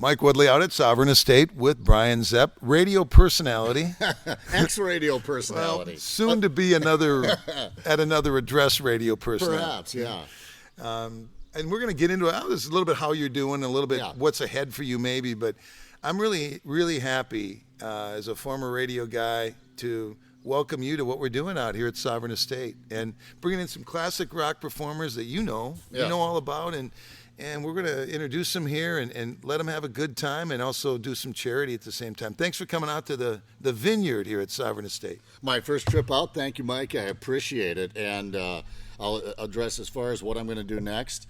Mike Woodley out at Sovereign Estate with Brian Zepp, radio personality. Ex-radio personality. Well, soon to be another address radio personality. Perhaps, yeah. And we're going to get into this a little bit how you're doing, a little bit what's ahead for you maybe, but I'm really, really happy as a former radio guy to welcome you to what we're doing out here at Sovereign Estate and bringing in some classic rock performers that you know all about, and we're going to introduce them here and let them have a good time and also do some charity at the same time. Thanks for coming out to the vineyard here at Sovereign Estate. My first trip out. Thank you, Mike. I appreciate it. And I'll address as far as what I'm going to do next.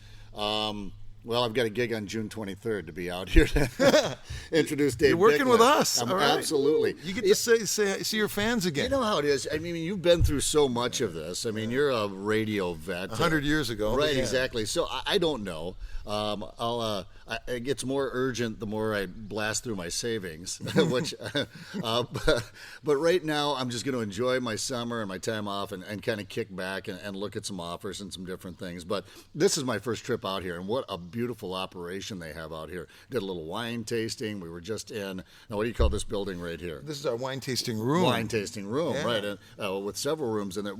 Well, I've got a gig on June 23rd to be out here to introduce Dave. You're working Bickler. with us. All right. Absolutely. You get to see your fans again. You know how it is. I mean, you've been through so much of this. I mean, you're a radio vet. 100 years ago. Right, exactly. So I don't know. It gets more urgent the more I blast through my savings, which, but right now I'm just going to enjoy my summer and my time off and kind of kick back and look at some offers and some different things. But this is my first trip out here, and what a beautiful operation they have out here. Did a little wine tasting. We were just in, now what do you call this building right here? This is our wine tasting room. Wine tasting room, right, and, with several rooms in there.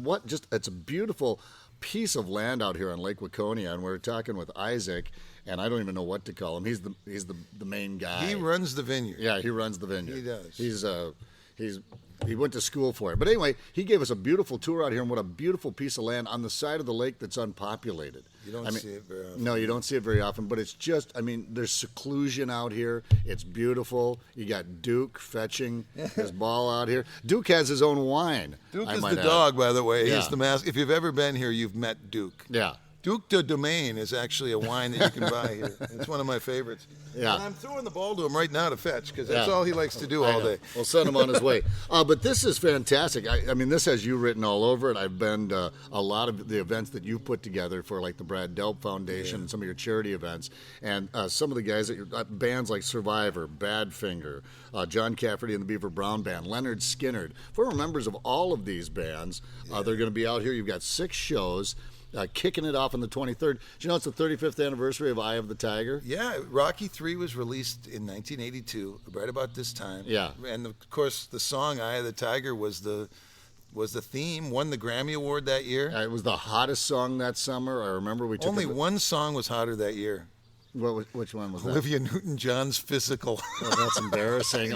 It's a beautiful piece of land out here on Lake Waconia, and we were talking with Isaac, and I don't even know what to call him. He's the main guy. He runs the vineyard. Yeah, he runs the vineyard. He does. He went to school for it. But anyway, he gave us a beautiful tour out here, and what a beautiful piece of land on the side of the lake that's unpopulated. You don't see it very often. No, you don't see it very often, but it's just, there's seclusion out here. It's beautiful. You got Duke fetching his ball out here. Duke has his own wine. Duke is the dog, by the way. He's the mask. If you've ever been here, you've met Duke. Yeah. Duke de Domaine is actually a wine that you can buy here. It's one of my favorites. Yeah. And I'm throwing the ball to him right now to fetch because that's all he likes to do all day. We'll send him on his way. But this is fantastic. I mean, this has you written all over it. I've been to a lot of the events that you put together for like the Brad Delp Foundation and some of your charity events. And some of the guys that bands like Survivor, Badfinger, John Cafferty and the Beaver Brown Band, Leonard Skinner, former members of all of these bands. They're going to be out here. You've got 6 shows. Kicking it off on the 23rd. Do you know it's the 35th anniversary of Eye of the Tiger? Yeah, Rocky III was released in 1982, right about this time. Yeah. And, of course, the song Eye of the Tiger was the theme, won the Grammy Award that year. It was the hottest song that summer. I remember we took Only one song was hotter that year. Which one was that? Olivia Newton-John's Physical. Oh, that's embarrassing.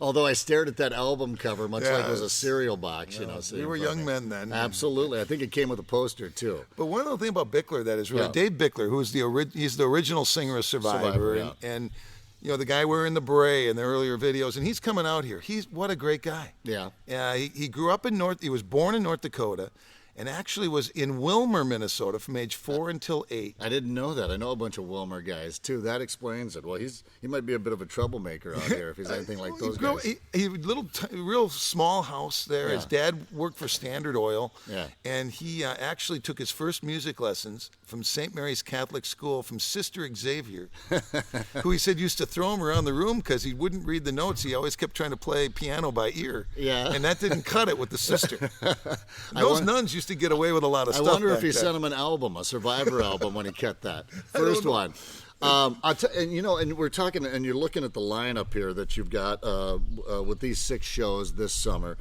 Although I stared at that album cover much like it was a cereal box, We were young men then. Absolutely. I think it came with a poster, too. But one other thing about Bickler that is really, Dave Bickler, who's he's the original singer of Survivor. And the guy wearing the beret in the earlier videos, and he's coming out here. What a great guy. Yeah. He grew up he was born in North Dakota, and actually was in Wilmer, Minnesota from age 4 until 8. I didn't know that. I know a bunch of Wilmer guys, too. That explains it. Well, he might be a bit of a troublemaker out here if he's anything like those guys. He real small house there. Yeah. His dad worked for Standard Oil. Yeah. And he actually took his first music lessons from St. Mary's Catholic School from Sister Xavier, who he said used to throw him around the room because he wouldn't read the notes. He always kept trying to play piano by ear. Yeah. And that didn't cut it with the sister. Those nuns used to get away with a lot of stuff. I wonder if he sent him an album, a Survivor album, when he cut that first one. And we're talking, and you're looking at the lineup here that you've got with these 6 shows this summer,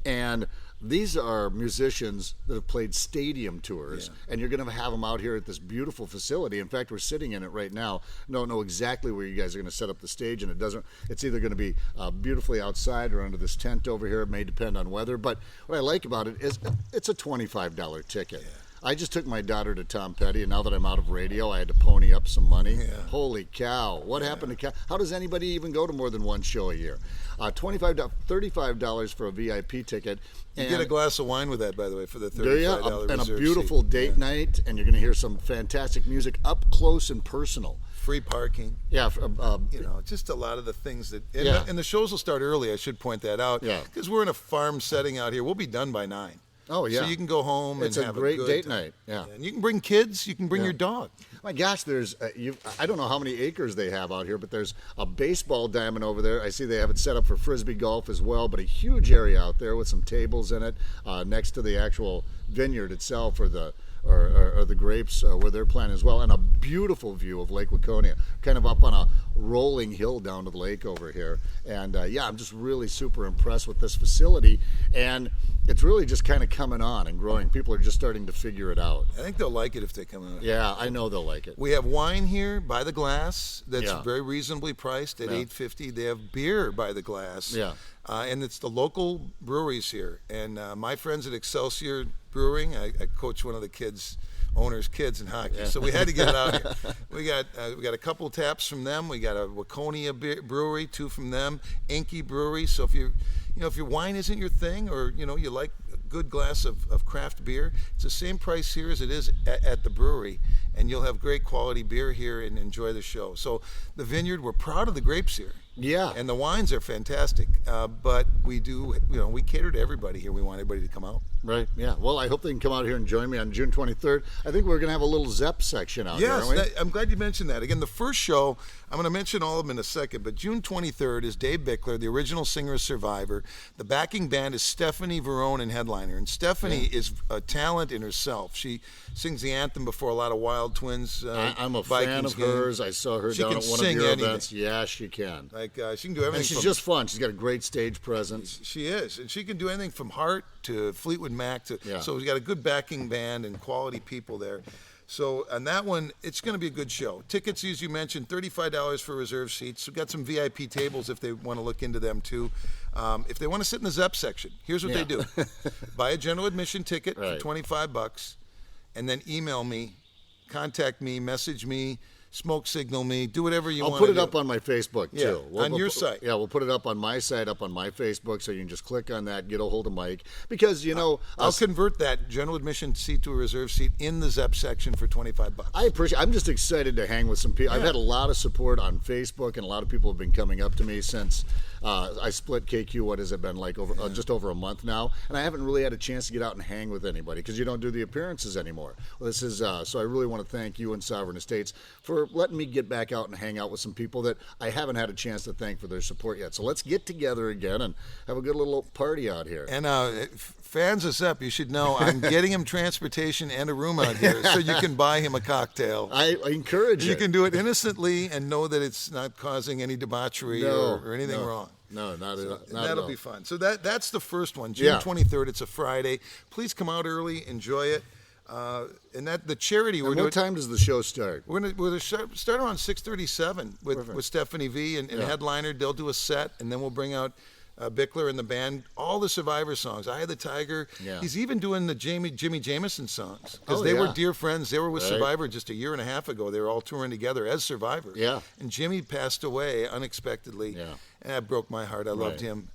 and these are musicians that have played stadium tours, and you're going to have them out here at this beautiful facility. In fact, we're sitting in it right now. Don't know exactly where you guys are going to set up the stage, and it's either going to be beautifully outside or under this tent over here. It may depend on weather, but what I like about it is it's a $25 ticket. Yeah. I just took my daughter to Tom Petty, and now that I'm out of radio, I had to pony up some money. Yeah. Holy cow. What happened to How does anybody even go to more than one show a year? $35 for a VIP ticket. You get a glass of wine with that, by the way, for the $35 and a beautiful date night, and you're going to hear some fantastic music up close and personal. Free parking. Yeah. Just a lot of the things that... And the shows will start early, I should point that out. Yeah. Because we're in a farm setting out here. We'll be done by 9. Oh, yeah. So you can go home and have a great date time. night. Yeah. And you can bring kids. You can bring your dog. My gosh, there's I don't know how many acres they have out here, but there's a baseball diamond over there. I see they have it set up for frisbee golf as well, but a huge area out there with some tables in it next to the actual vineyard itself, or the or the grapes where they're planting as well, and a beautiful view of Lake Waconia, kind of up on a rolling hill down to the lake over here. And I'm just really super impressed with this facility, and it's really just kind of coming on and growing. People are just starting to figure it out. I think they'll like it if they come out. Yeah, I know they'll like it. We have wine here by the glass that's Yeah. very reasonably priced at $8.50. They have beer by the glass. Yeah. And it's the local breweries here. And my friends at Excelsior Brewing, I coach one of the owners' kids in hockey, so we had to get it out here. We got a couple of taps from them. We got a Waconia brewery, 2 from them. Inky Brewery. So if your wine isn't your thing, or you like a good glass of craft beer, it's the same price here as it is at the brewery, and you'll have great quality beer here and enjoy the show. So the vineyard, we're proud of the grapes here. Yeah. And the wines are fantastic, but we cater to everybody here. We want everybody to come out. Right, yeah. Well, I hope they can come out here and join me on June 23rd. I think we're going to have a little Zepp section out here, aren't we? Yes, I'm glad you mentioned that. Again, the first show, I'm going to mention all of them in a second, but June 23rd is Dave Bickler, the original singer of Survivor. The backing band is Stephanie Verone and headliner. And Stephanie is a talent in herself. She sings the anthem before a lot of Wild Twins I'm a Vikings fan of games. hers. I saw her She down can at one of sing your anything. events. Yeah, she can. She can do everything. And she's just fun. She's got a great stage presence. She is, and she can do anything from Heart to Fleetwood Mac to. Yeah. So we've got a good backing band and quality people there. So on that one, it's going to be a good show. Tickets, as you mentioned, $35 for reserved seats. We've got some VIP tables if they want to look into them too. If they want to sit in the Zepp section, here's what they do: buy a general admission ticket for $25, and then email me, contact me, message me. Smoke signal me, do whatever you want. I'll put it up on my Facebook too. On your site. Yeah, we'll put it up on my site, up on my Facebook, so you can just click on that, get a hold of Mike. Because I'll convert that general admission seat to a reserve seat in the Zepp section for $25. I appreciate. I'm just excited to hang with some people. I've had a lot of support on Facebook, and a lot of people have been coming up to me since I split KQ. What has it been like just over a month now? And I haven't really had a chance to get out and hang with anybody because you don't do the appearances anymore. Well, this is so I really want to thank you and Sovereign Estates for letting me get back out and hang out with some people that I haven't had a chance to thank for their support yet. So let's get together again and have a good little party out here. And fans of Zepp, you should know I'm getting him transportation and a room out here so you can buy him a cocktail. I encourage you. You can do it innocently and know that it's not causing any debauchery or anything wrong. No, not at all. That'll be fun. So that's the first one, June 23rd. It's a Friday. Please come out early, enjoy it. And the charity. What time does the show start? We're gonna start around 6:37 with Stephanie V and headliner. They'll do a set, and then we'll bring out Bickler and the band. All the Survivor songs. Eye of the Tiger. Yeah. He's even doing the Jimmy Jamison songs because they were dear friends. They were with Survivor just a year and a half ago. They were all touring together as Survivor. Yeah. And Jimmy passed away unexpectedly. Yeah. And that broke my heart. I loved him.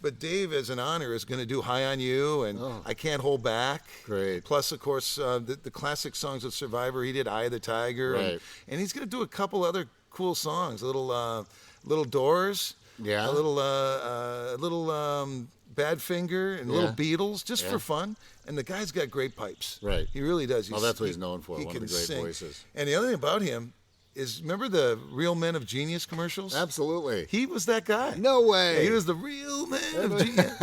But Dave, as an honor, is going to do High on You and I Can't Hold Back. Great. Plus, of course, the classic songs of Survivor. He did Eye of the Tiger. Right. And he's going to do a couple other cool songs. Little Doors. Yeah. A little Badfinger and little Beatles, just for fun. And the guy's got great pipes. Right. He really does. That's what he's known for. He One of the great voices. And the other thing about him is, remember the Real Men of Genius commercials? Absolutely. He was that guy. No way. Yeah, he was the Real Man of Genius.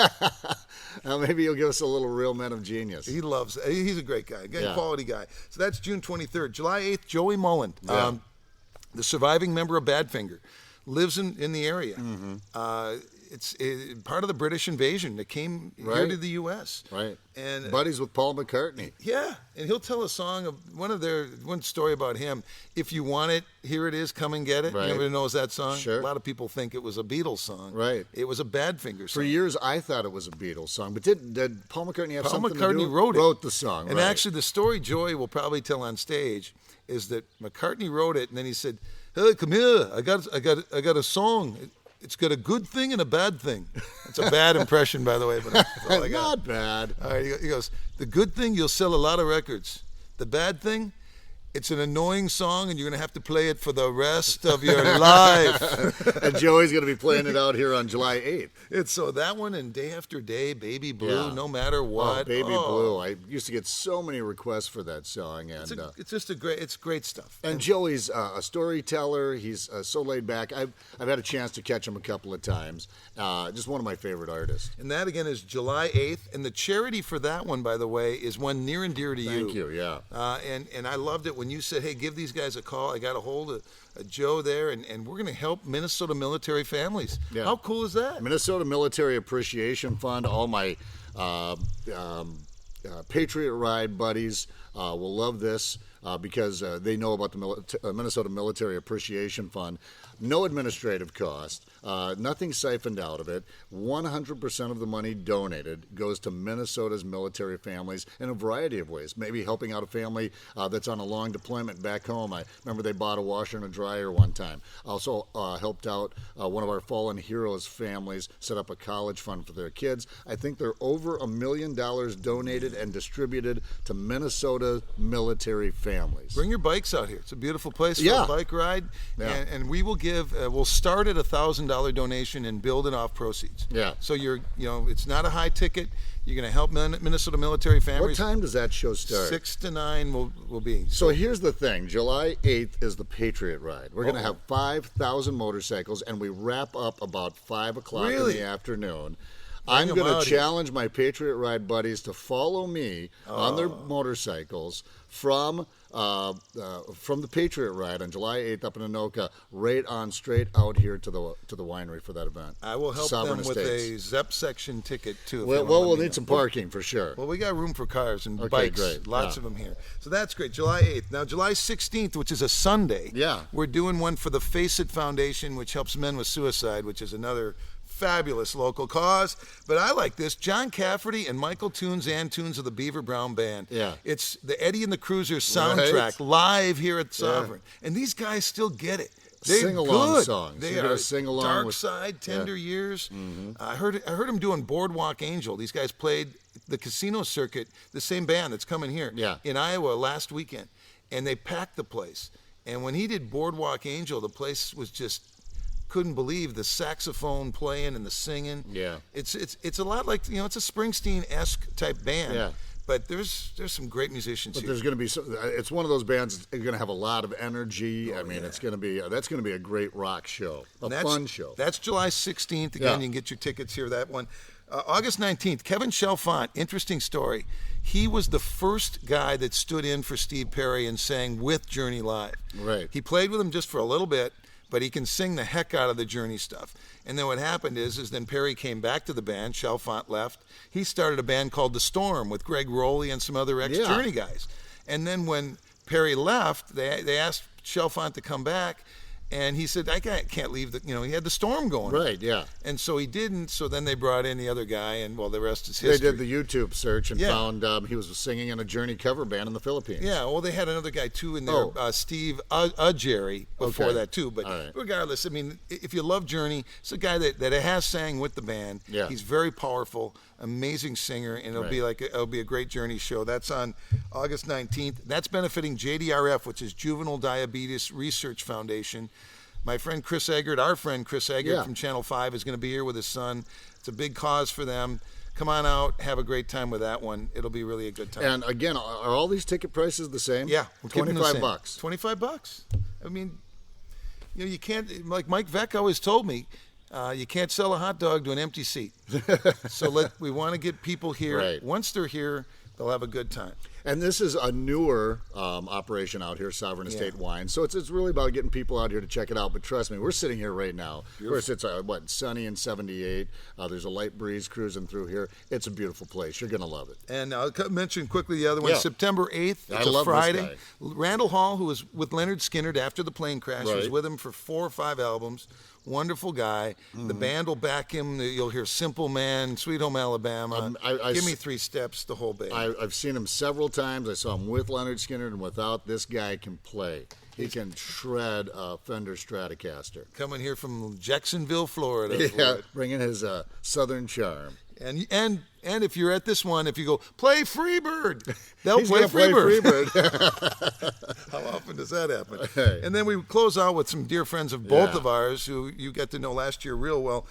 Now maybe you'll give us a little Real Men of Genius. He's a great guy, quality guy. So that's June 23rd. July 8th, Joey Mullen, the surviving member of Badfinger, lives in the area. Mm-hmm. It's part of the British invasion that came here to the U.S. Right. And buddies with Paul McCartney. Yeah, and he'll tell a song of one story about him. If you want it, here it is. Come and get it. Right. Everybody knows that song. Sure. A lot of people think it was a Beatles song. Right. It was a Badfinger song. For years, I thought it was a Beatles song, but did Paul McCartney have something to do? Paul McCartney wrote the song. And actually, the story Joey will probably tell on stage is that McCartney wrote it, and then he said, "Hey, come here. I got a song. It's got a good thing and a bad thing." It's a bad impression, by the way, but that's all I got. Not bad. All right, he goes, "The good thing, you'll sell a lot of records. The bad thing, It's an annoying song, and you're going to have to play it for the rest of your life. And Joey's going to be playing it out here on July 8th. It's so that one and Day After Day, Baby Blue, no matter what. Oh, Baby Blue. I used to get so many requests for that song. And it's just it's great stuff. And Joey's a storyteller. He's so laid back. I've had a chance to catch him a couple of times. Just one of my favorite artists. And that, again, is July 8th. And the charity for that one, by the way, is one near and dear to you. Thank you, yeah. And I loved it when you said, hey, give these guys a call. I got a hold of Joe there, and we're going to help Minnesota military families. Yeah. How cool is that? Minnesota Military Appreciation Fund, all my Patriot Ride buddies will love this because they know about the Minnesota Military Appreciation Fund. No administrative cost, nothing siphoned out of it. 100% of the money donated goes to Minnesota's military families in a variety of ways. Maybe helping out a family that's on a long deployment back home. I remember they bought a washer and a dryer one time. Also helped out one of our fallen heroes' families set up a college fund for their kids. I think they're over $1 million donated and distributed to Minnesota military families. Bring your bikes out here. It's a beautiful place for a bike ride, and we will give. We'll start at $1,000 donation and build it off proceeds. Yeah. So it's not a high ticket. You're going to help Minnesota military families. What time does that show start? 6 to 9 will be. So here's the thing. July 8th is the Patriot Ride. We're going to have 5,000 motorcycles, and we wrap up about 5 o'clock in the afternoon. I'm going to challenge my Patriot Ride buddies to follow me on their motorcycles from the Patriot Ride on July 8th up in Anoka, right on straight out here to the winery for that event. I will help them with a Zepp section ticket too. We'll need some parking for sure. Well, we got room for cars and bikes. Great. Lots of them here. So that's great. July 8th. Now July 16th, which is a Sunday. Yeah. We're doing one for the Face It Foundation, which helps men with suicide, which is another fabulous local cause. But I like this. John Cafferty and Michael Tunes and Tunes of the Beaver Brown Band. Yeah. It's the Eddie and the Cruisers soundtrack live here at Sovereign. And these guys still get it. They're sing-along songs. They are sing-along Dark Side, Tender Years. Mm-hmm. I heard them doing Boardwalk Angel. These guys played the casino circuit, the same band that's coming here in Iowa last weekend. And they packed the place. And when he did Boardwalk Angel, the place was just couldn't believe the saxophone playing and the singing. Yeah. It's a lot like, it's a Springsteen-esque type band. Yeah. But there's some great musicians here. There's going to be it's one of those bands that's going to have a lot of energy. It's going to be that's going to be a great rock show, fun show. That's July 16th. Again, you can get your tickets here. That one. August 19th, Kevin Chalfant. Interesting story. He was the first guy that stood in for Steve Perry and sang with Journey live. Right. He played with him just for a little bit, but he can sing the heck out of the Journey stuff. And then what happened is then Perry came back to the band. Chalfant left. He started a band called The Storm with Greg Rowley and some other ex-Journey guys. And then when Perry left, they asked Chalfant to come back. And he said, I can't leave he had The Storm going. Right, yeah. And so he didn't. So then they brought in the other guy, and the rest is history. They did the YouTube search and found he was singing in a Journey cover band in the Philippines. Yeah, well, they had another guy, too, in there, Steve Jerry, before that, too. But regardless, if you love Journey, it's a guy that has sang with the band. Yeah. He's very powerful, amazing singer, and it'll be a great Journey show. That's on August 19th. That's benefiting JDRF, which is Juvenile Diabetes Research Foundation. My friend Chris Eggert, our friend Chris Eggert from Channel 5 is going to be here with his son. It's a big cause for them. Come on out, have a great time with that one. It'll be really a good time. And again, are all these ticket prices the same? Yeah, $25. $25. You can't, like Mike Veck always told me, you can't sell a hot dog to an empty seat. So we want to get people here. Right. Once they're here, they'll have a good time. And this is a newer operation out here, Sovereign Estate Wine. So it's really about getting people out here to check it out. But trust me, we're sitting here right now. Beautiful. Of course, it's sunny and 78. There's a light breeze cruising through here. It's a beautiful place. You're going to love it. And I'll mention quickly the other one. September 8th. It's a Friday. Randall Hall, who was with Leonard Skinner after the plane crash, was with him for 4 or 5 albums. Wonderful guy. Mm-hmm. The band will back him. You'll hear Simple Man, Sweet Home Alabama, Give Me 3 Steps, the whole band. I've seen him several times. I saw him with Leonard Skinner, and without, this guy can play. He can shred a Fender Stratocaster. Coming here from Jacksonville, Florida. Bringing his southern charm. And if you're at this one, if you go play Freebird, they'll He's play gonna play Freebird. How often does that happen? Hey. And then we close out with some dear friends of both of ours who you got to know last year real well.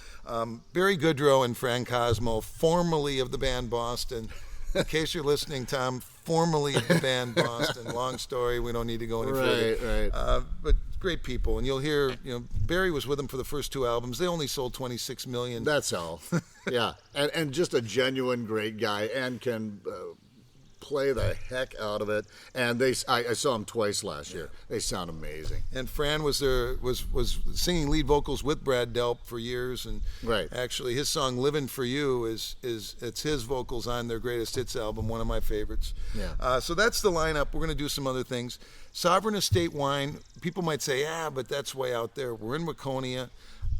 Barry Goodrow and Fran Cosmo, formerly of the band Boston. In case you're listening, Tom, formerly of the band Boston. Long story. We don't need to go any further. Right. But great people. And you'll hear, Barry was with them for the first 2 albums. They only sold 26 million. That's all. Yeah. And just a genuine great guy and can play the heck out of it. And I saw him twice last year. They sound amazing. And Fran was singing lead vocals with Brad Delp for years, and actually his song "Livin' for You" it's his vocals on their greatest hits album, one of my favorites. Yeah. So that's the lineup. We're going to do some other things. Sovereign Estate Wine. People might say, but that's way out there. We're in Waconia.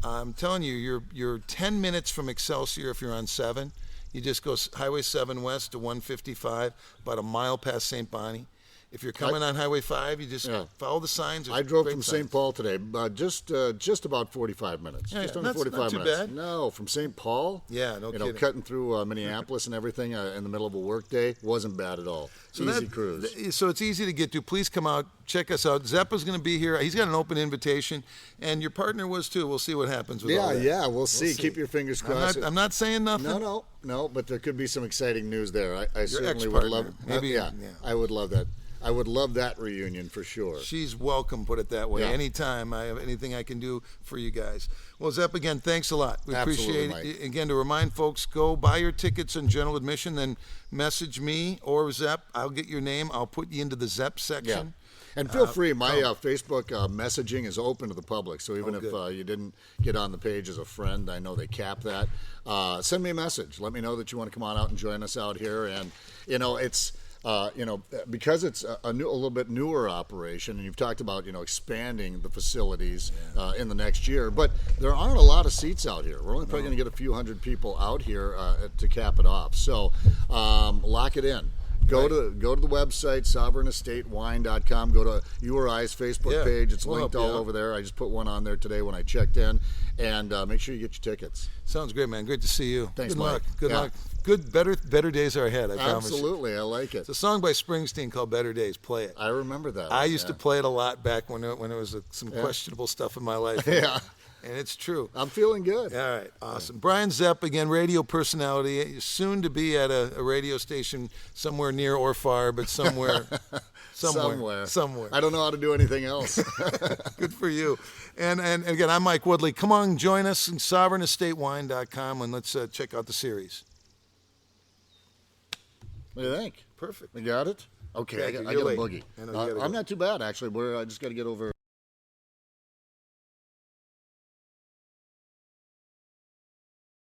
I'm telling you, you're 10 minutes from Excelsior if you're on 7. You just go Highway 7 west to 155, about a mile past St. Bonnie. If you're coming on Highway 5, you just follow the signs. I drove from St. Paul today, just about 45 minutes. Yeah, just under 45 not minutes. Too bad. No, from St. Paul. Yeah, no kidding. Cutting through Minneapolis and everything in the middle of a work day wasn't bad at all. Easy cruise. So it's easy to get to. Please come out, check us out. Zepp is going to be here. He's got an open invitation, and your partner was too. We'll see what happens with all that. Yeah, we'll see. Keep your fingers crossed. I'm not saying nothing. No, but there could be some exciting news there. I certainly would love. Maybe, I would love that. I would love that reunion for sure. She's welcome, put it that way. Yeah. Anytime I have anything I can do for you guys. Well, Zepp, again, thanks a lot. We Absolutely, appreciate it. Mike. Again, to remind folks, go buy your tickets in general admission, then message me or Zepp. I'll get your name. I'll put you into the Zepp section. Yeah. And feel free, my Facebook messaging is open to the public, so even if you didn't get on the page as a friend, I know they cap that. Send me a message. Let me know that you want to come on out and join us out here. And, it's... because it's a little bit newer operation, and you've talked about, expanding the facilities in the next year, but there aren't a lot of seats out here. We're only probably going to get a few hundred people out here to cap it off. So lock it in. Go to the website, sovereignestatewine.com. Go to URI's Facebook page. It's linked all over there. I just put one on there today when I checked in. And make sure you get your tickets. Sounds great, man. Great to see you. Thanks, Good Mike. luck. Good luck. Good, better days are ahead, I promise. Absolutely. I like it. It's a song by Springsteen called Better Days. Play it. I remember that. I used to play it a lot back when it was some questionable stuff in my life. Yeah. And it's true. I'm feeling good. All right, awesome. Brian Zepp, again, radio personality, soon to be at a radio station somewhere near or far, but somewhere. I don't know how to do anything else. Good for you. And again, I'm Mike Woodley. Come on, join us in sovereignestatewine.com, and let's check out the series. What do you think? Perfect. You got it? Okay, I got a boogie. I'm not too bad, actually. I just got to get over.